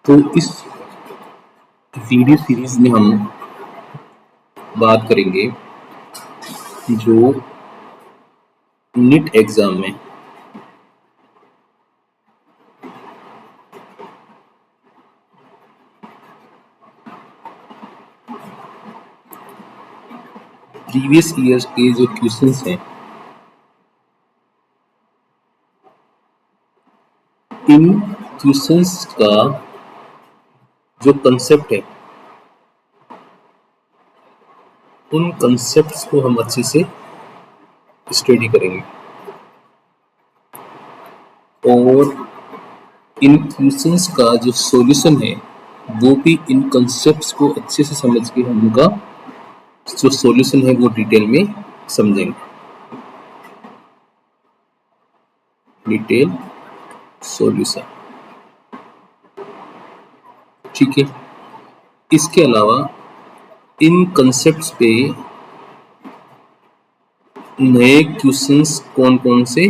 तो इस video series में हम बात करेंगे जो नीट एग्जाम में प्रीवियस ईयर्स के जो क्वेश्चंस हैं, इन क्वेश्चंस का जो कंसेप्ट है, उन कंसेप्ट्स को हम अच्छे से स्टडी करेंगे और इन क्वेश्चंस का जो सॉल्यूशन है वो भी इन कंसेप्ट्स को अच्छे से समझ के हम उनका जो सॉल्यूशन है वो डिटेल में समझेंगे। डिटेल सॉल्यूशन, ठीक है। इसके अलावा इन कंसेप्ट्स पे नए क्वेश्चंस कौन कौन से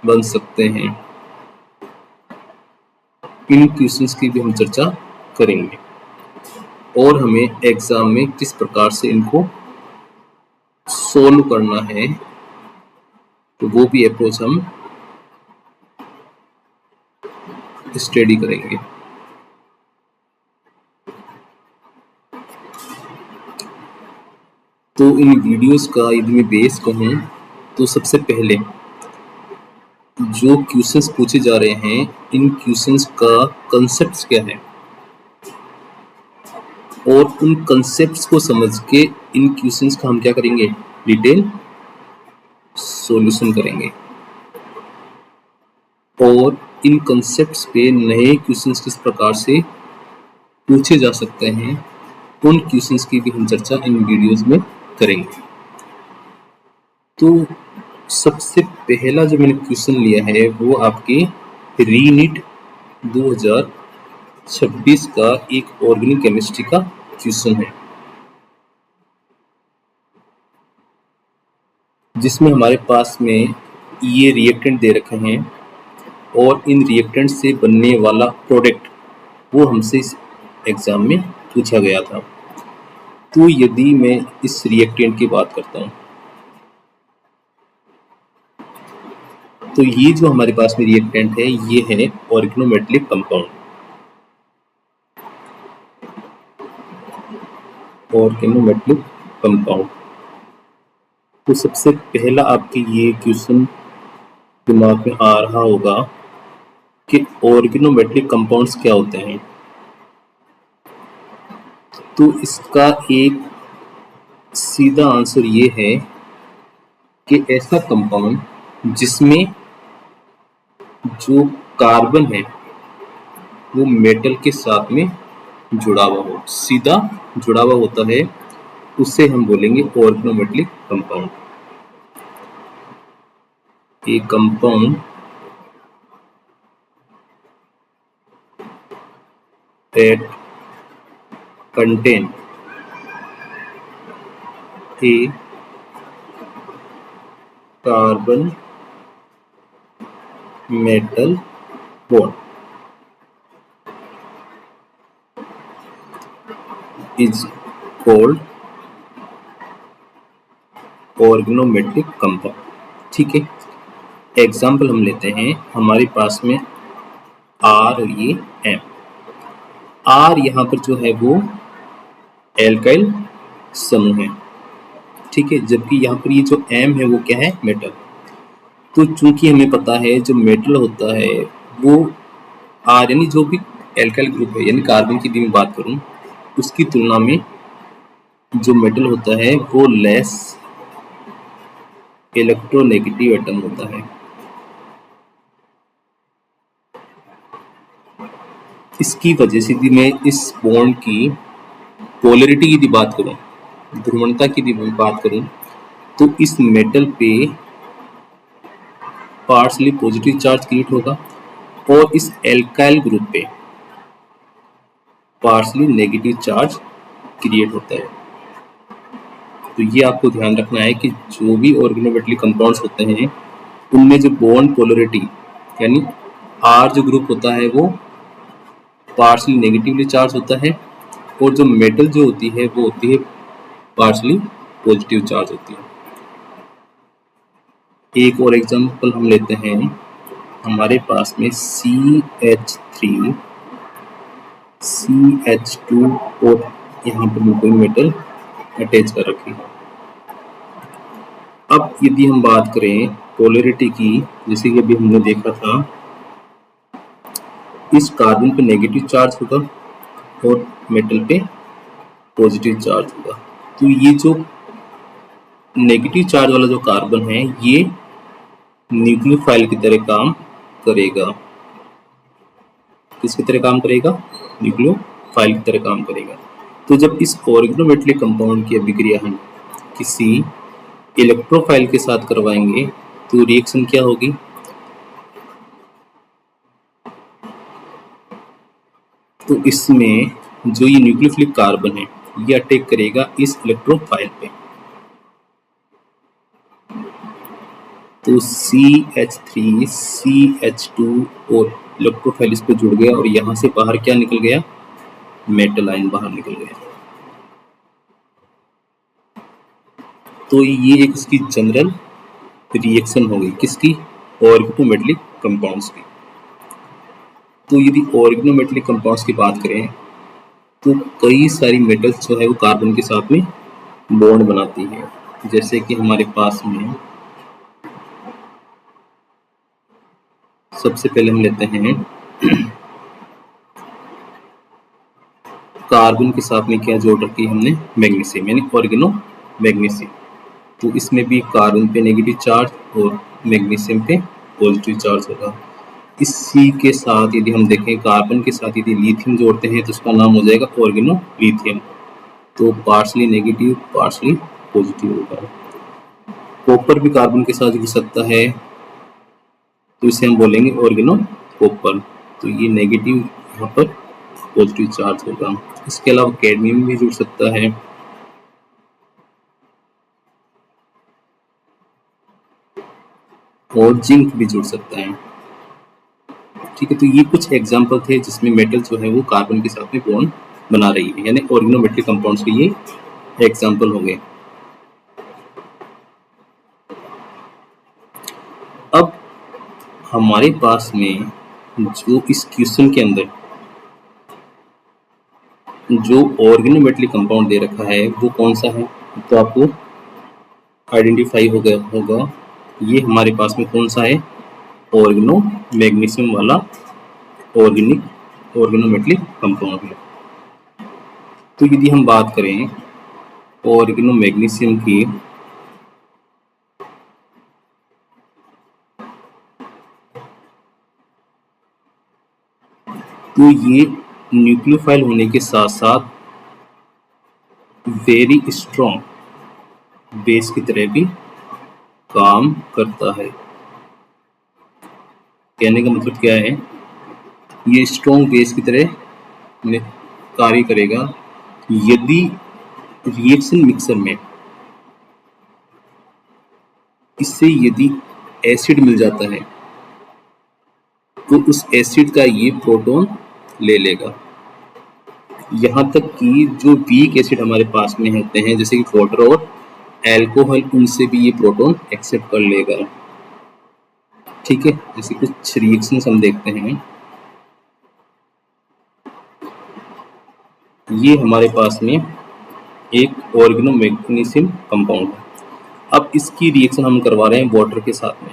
बन सकते हैं, इन क्वेश्चंस की भी हम चर्चा करेंगे और हमें एग्जाम में किस प्रकार से इनको सोल्व करना है तो वो भी अप्रोच हम स्टडी करेंगे। तो इन वीडियोस का यदि मैं बेस कहूँ तो सबसे पहले जो क्वेश्चंस पूछे जा रहे हैं, इन क्वेश्चंस का कंसेप्ट क्या है और उन कंसेप्ट्स को समझ के इन क्वेश्चंस का हम क्या करेंगे, डिटेल सॉल्यूशन करेंगे और इन कंसेप्ट्स पे नए क्वेश्चंस किस प्रकार से पूछे जा सकते हैं, उन क्वेश्चंस की भी हम चर्चा इन वीडियोस में करेंगे। तो सबसे पहला जो मैंने क्वेश्चन लिया है वो आपके रीनीट 2026 का एक ऑर्गेनिक केमिस्ट्री का क्वेश्चन है, जिसमें हमारे पास में ये रिएक्टेंट दे रखे हैं और इन रिएक्टेंट से बनने वाला प्रोडक्ट वो हमसे इस एग्जाम में पूछा गया था। तो यदि मैं इस रिएक्टेंट की बात करता हूँ तो ये जो हमारे पास में रिएक्टेंट है ये है ऑर्गेनोमेटेलिक कंपाउंड। ऑर्गेनोमेटेलिक कंपाउंड, तो सबसे पहला आपके ये क्वेश्चन दिमाग में आ रहा होगा कि ऑर्गेनोमेटेलिक कंपाउंड्स क्या होते हैं। तो इसका एक सीधा आंसर ये है कि ऐसा कंपाउंड जिसमें जो कार्बन है वो मेटल के साथ में जुड़ा हुआ हो, सीधा जुड़ा हुआ होता है, उससे हम बोलेंगे organometallic compound. A compound that contain a carbon metal bond is called organometallic compound. ठीक है, एग्जाम्पल हम लेते हैं, हमारे पास में आर और ये एम। आर यहाँ पर जो है वो एल्काइल समूह है, ठीक है, जबकि यहाँ पर ये जो एम है वो क्या है, मेटल। तो चूंकि हमें पता है जो मेटल होता है वो आर यानी जो भी एल्काइल ग्रुप है यानी कार्बन की भी मैं बात करूँ उसकी तुलना में जो मेटल होता है वो लेस इलेक्ट्रोनेगेटिव एटम होता है। इसकी वजह से यदि मैं इस बॉन्ड की पोलैरिटी की बात करूं, ध्रुवणता की बात करूं, तो इस मेटल पे पार्शली पॉजिटिव चार्ज क्रिएट होगा और इस एल्काइल ग्रुप पे पार्शली नेगेटिव चार्ज क्रिएट होता है। तो ये आपको ध्यान रखना है कि जो भी ऑर्गेनोमेटेलिक कंपाउंड्स होते हैं उनमें जो बॉन्ड पोलैरिटी यानी आर जो ग्रुप होता है वो पार्शली नेगेटिवली चार्ज होता है, और जो मेटल जो होती है वो होती है पार्शली पॉजिटिव चार्ज होती है। एक और एग्जांपल हम लेते हैं, हमारे पास में CH3 CH2 और यहाँ पर मैं कोई मेटल अटैच कर रखी है। अब यदि हम बात करें पोलैरिटी की, जैसे कि अभी हमने देखा था, इस कार्बन पे नेगेटिव चार्ज होगा और मेटल पे पॉजिटिव चार्ज होगा। तो ये जो नेगेटिव चार्ज वाला जो कार्बन है ये न्यूक्लियोफाइल की तरह काम करेगा। किसकी तरह काम करेगा? न्यूक्लियोफाइल की तरह काम करेगा। तो जब इस ऑर्गेनोमेटेलिक कंपाउंड की अभिक्रिया हम किसी इलेक्ट्रोफाइल के साथ करवाएंगे तो रिएक्शन क्या होगी? तो इसमें जो ये न्यूक्लियोफिलिक कार्बन है ये अटैक करेगा इस इलेक्ट्रोफाइल पे। तो CH3 CH2 और इलेक्ट्रोफाइल इस पे जुड़ गया और यहाँ से बाहर क्या निकल गया? मेटल आयन बाहर निकल गया। तो ये एक इसकी जनरल रिएक्शन हो गई, किसकी? ऑर्गेनोमेटेलिक कंपाउंड्स की। तो यदि ऑर्गेनोमेटेलिक कंपाउंड्स की बात करें तो कई सारी मेटल्स जो है वो कार्बन के साथ में बॉन्ड बनाती है। जैसे कि हमारे पास में सबसे पहले हम लेते हैं कार्बन के साथ में क्या जोड़ रखी है हमने? मैग्नीशियम, यानी ऑर्गेनो मैग्नीशियम। तो इसमें भी कार्बन पे नेगेटिव चार्ज और मैग्नीशियम पे पॉजिटिव चार्ज होगा। इसी के साथ यदि हम देखें कार्बन के साथ यदि लिथियम जोड़ते हैं तो उसका नाम हो जाएगा ऑर्गेनो लिथियम। तो पार्शली नेगेटिव पार्शली पॉजिटिव होगा। कॉपर भी कार्बन के साथ जुड़ सकता है तो इसे हम बोलेंगे ऑर्गेनो कॉपर। तो ये नेगेटिव यहाँ पर पॉजिटिव चार्ज होगा। इसके अलावा कैडमियम भी जुड़ सकता है। और जिंक भी जुड़ सकता है। ठीक है, तो ये कुछ एग्जांपल थे जिसमें मेटल जो है वो कार्बन के साथ में बॉन्ड बना रही है, यानी ऑर्गेनोमेटेलिक कंपाउंड्स के ये एग्जांपल हो गए। अब हमारे पास में जो इस क्वेश्चन के अंदर जो ऑर्गेनोमेटेलिक कंपाउंड दे रखा है वो कौन सा है, तो आपको आइडेंटिफाई हो गया होगा ये हमारे पास में कौन सा है? ऑर्गेनो मैग्नीशियम वाला ऑर्गेनोमेटेलिक कंपाउंड है। तो यदि हम बात करें ऑर्गेनो मैग्नीशियम की, तो ये न्यूक्लियोफाइल होने के साथ साथ वेरी स्ट्रॉन्ग बेस की तरह भी काम करता है। कहने का मतलब क्या है? ये स्ट्रॉन्ग बेस की तरह में कार्य करेगा यदि रिएक्शन मिक्सर में इससे यदि एसिड मिल जाता है तो उस एसिड का ये प्रोटॉन ले लेगा। यहाँ तक कि जो वीक एसिड हमारे पास में होते हैं जैसे कि वाटर और एल्कोहल, उनसे भी ये प्रोटॉन एक्सेप्ट कर लेगा। ठीक है, जैसे कुछ रिएक्शंस हम देखते हैं। ये हमारे पास में एक ऑर्गेनो मैग्नीशियम कंपाउंड है। अब इसकी रिएक्शन हम करवा रहे हैं वाटर के साथ में।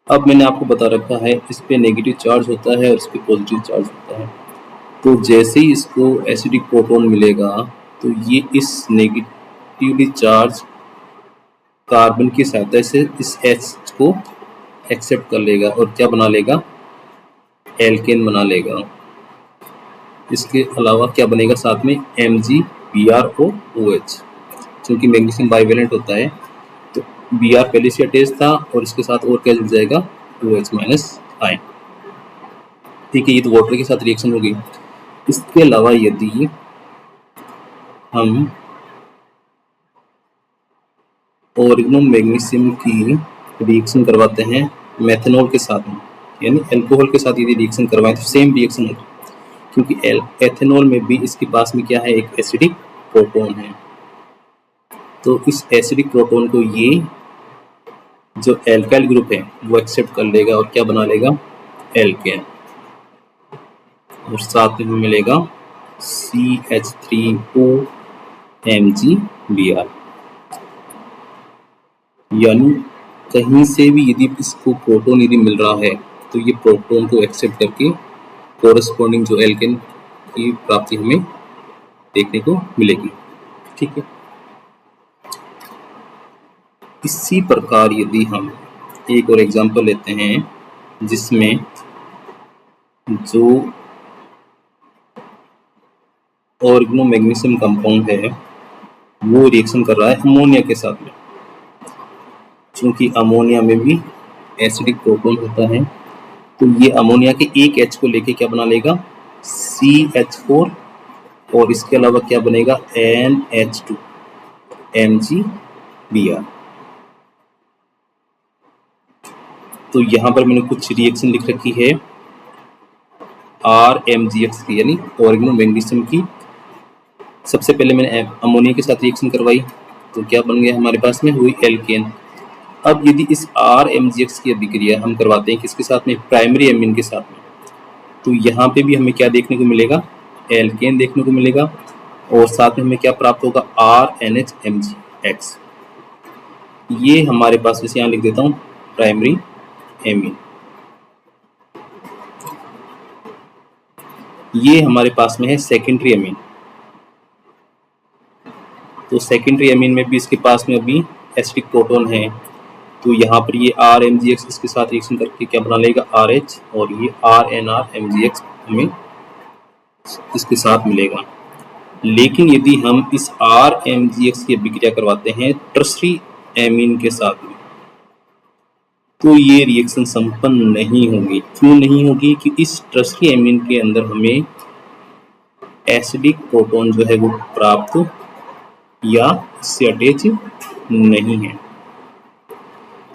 अब मैंने आपको बता रखा है इस पे नेगेटिव चार्ज होता है और इस पे पॉजिटिव चार्ज होता है। तो जैसे ही इसको एसिडिक प्रोटॉन मिलेगा तो ये इस नेगेटिवली चार्ज कार्बन की सहायता से इस H को एक्सेप्ट कर लेगा और क्या बना लेगा? एल्केन बना लेगा। इसके अलावा क्या बनेगा साथ में? MgBrOOH। क्योंकि मैग्नीशियम बाइवेलेंट होता है तो Br पहले से अटैच था और इसके साथ और क्या जुड़ जाएगा? OH minus ion. ठीक है, ये तो वाटर के साथ रिएक्शन होगी। इसके अलावा यदि हम ऑर्गेनो मैग्नीशियम की रिएक्शन करवाते हैं मेथनॉल के साथ में, यानी अल्कोहल के साथ यदि रिएक्शन करवाएं तो सेम रिएक्शन होगी। क्योंकि एथेनॉल में भी इसके पास में क्या है, एक एसिडिक प्रोटॉन है। तो इस एसिडिक प्रोटॉन को ये जो एल्काइल ग्रुप है वो एक्सेप्ट कर लेगा और क्या बना लेगा, एल्केन, और साथ में मिलेगा CH3OMgBr। यानी कहीं से भी यदि इसको प्रोटॉन यदि मिल रहा है तो ये प्रोटॉन को एक्सेप्ट करके कोरस्पॉन्डिंग जो एल्केन की प्राप्ति हमें देखने को मिलेगी। ठीक है, इसी प्रकार यदि हम एक और एग्जांपल लेते हैं जिसमें जो ऑर्गेनोमैग्नीशियम कंपाउंड है वो रिएक्शन कर रहा है अमोनिया के साथ में। क्योंकि अमोनिया में भी एसिडिक प्रोटॉन होता है, तो ये अमोनिया के एक H को लेके क्या बना लेगा, CH4, और इसके अलावा क्या बनेगा, NH2 MgBr। तो यहाँ पर मैंने कुछ रिएक्शन लिख रखी है RMgX की, यानी ऑर्गेनोमैग्नीशियम की। सबसे पहले मैंने अमोनिया के साथ रिएक्शन करवाई तो क्या बन गया हमारे पास में, हुई एल्केन। अब यदि इस RMgX की अभिक्रिया हम करवाते हैं किसके साथ में, प्राइमरी एमीन के साथ में, तो यहाँ पे भी हमें क्या देखने को मिलेगा, एल्केन देखने को मिलेगा, और साथ में हमें क्या प्राप्त होगा, RNHMgX। ये हमारे पास, इसे यहाँ लिख देता हूँ प्राइमरी एमीन। ये हमारे पास में है सेकेंडरी एमीन। तो सेकेंडरी एमीन में भी इसके पास में अभी एसिडिक प्रोटॉन है, तो यहाँ पर ये RMgX इसके साथ रिएक्शन करके क्या बना लेगा, RH, और ये RNRMgX हमें इसके साथ मिलेगा। लेकिन यदि हम इस RMgX की अभिक्रिया करवाते हैं टर्शरी एमीन के साथ में, तो ये रिएक्शन संपन्न नहीं होगी। क्यों नहीं होगी, कि इस टर्शरी एमीन के अंदर हमें एसिडिक प्रोटॉन जो है वो प्राप्त या इससे अटैच नहीं है।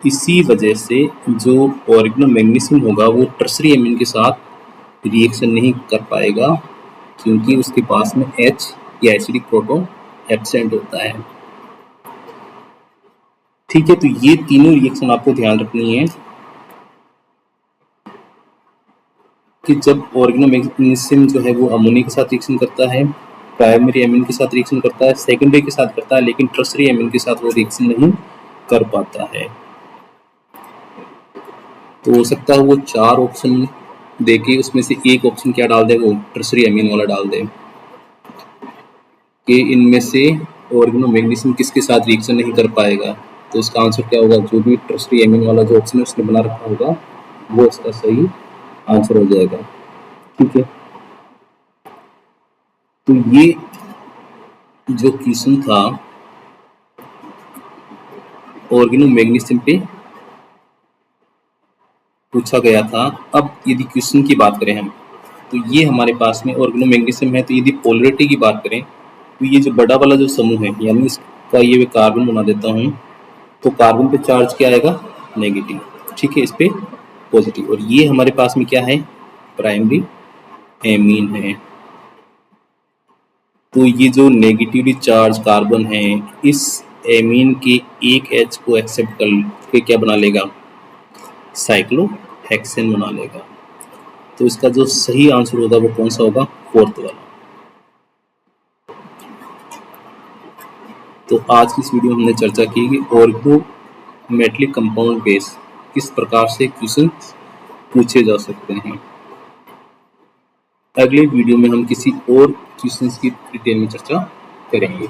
इसी वजह से जो ऑर्गेनोमैग्नीशियम होगा वो टर्शरी एमीन के साथ रिएक्शन नहीं कर पाएगा, क्योंकि उसके पास में H या एसिडिक प्रोटॉन एब्सेंट होता है। ठीक है, तो ये तीनों रिएक्शन आपको ध्यान रखनी है कि जब ऑर्गेनोमैग्नीशियम जो है वो अमोनिया के साथ रिएक्शन करता है, प्राइमरी एमीन के साथ रिएक्शन करता है, सेकेंडरी के साथ करता है, लेकिन टर्शरी एमीन के साथ वो रिएक्शन नहीं कर पाता है। तो हो सकता है वो 4 ऑप्शन देके उसमें से एक ऑप्शन क्या डाल दे, वो टर्शरी एमीन वाला डाल दे कि इनमें से ऑर्गेनोमैग्नीशियम किसके साथ रिएक्शन नहीं कर पाएगा। तो इसका आंसर क्या होगा, जो भी टर्शरी एमीन वाला जो ऑप्शन है उसने बना रखा होगा वो इसका सही आंसर हो जाएगा। ठीक है, तो ये जो क्वेश्चन था ऑर्गेनोमैग्नीशियम पे पूछा गया था। अब यदि क्वेश्चन की बात करें हम, तो ये हमारे पास में ऑर्गेनोमैग्नीशियम है, तो यदि पोलरिटी की बात करें तो ये जो बड़ा वाला जो समूह है, यानी इसका ये मैं कार्बन बना देता हूँ, तो कार्बन पे चार्ज क्या आएगा, नेगेटिव। ठीक है, इस पे पॉजिटिव, और ये हमारे पास में क्या है, प्राइमरी एमीन है। तो ये जो नेगेटिवली चार्ज कार्बन है, इस एमीन के एक H को एक्सेप्ट करके क्या बना लेगा, साइक्लोहेक्सेन बना लेगा। तो इसका जो सही आंसर होगा वो कौन सा होगा, 4th वाला। तो आज की इस वीडियो में हमने चर्चा की कि ऑर्गेनोमेटेलिक कंपाउंड बेस किस प्रकार से क्वेश्चन पूछे जा सकते हैं। अगले वीडियो में हम किसी और क्वेश्चंस की डिटेल में चर्चा करेंगे।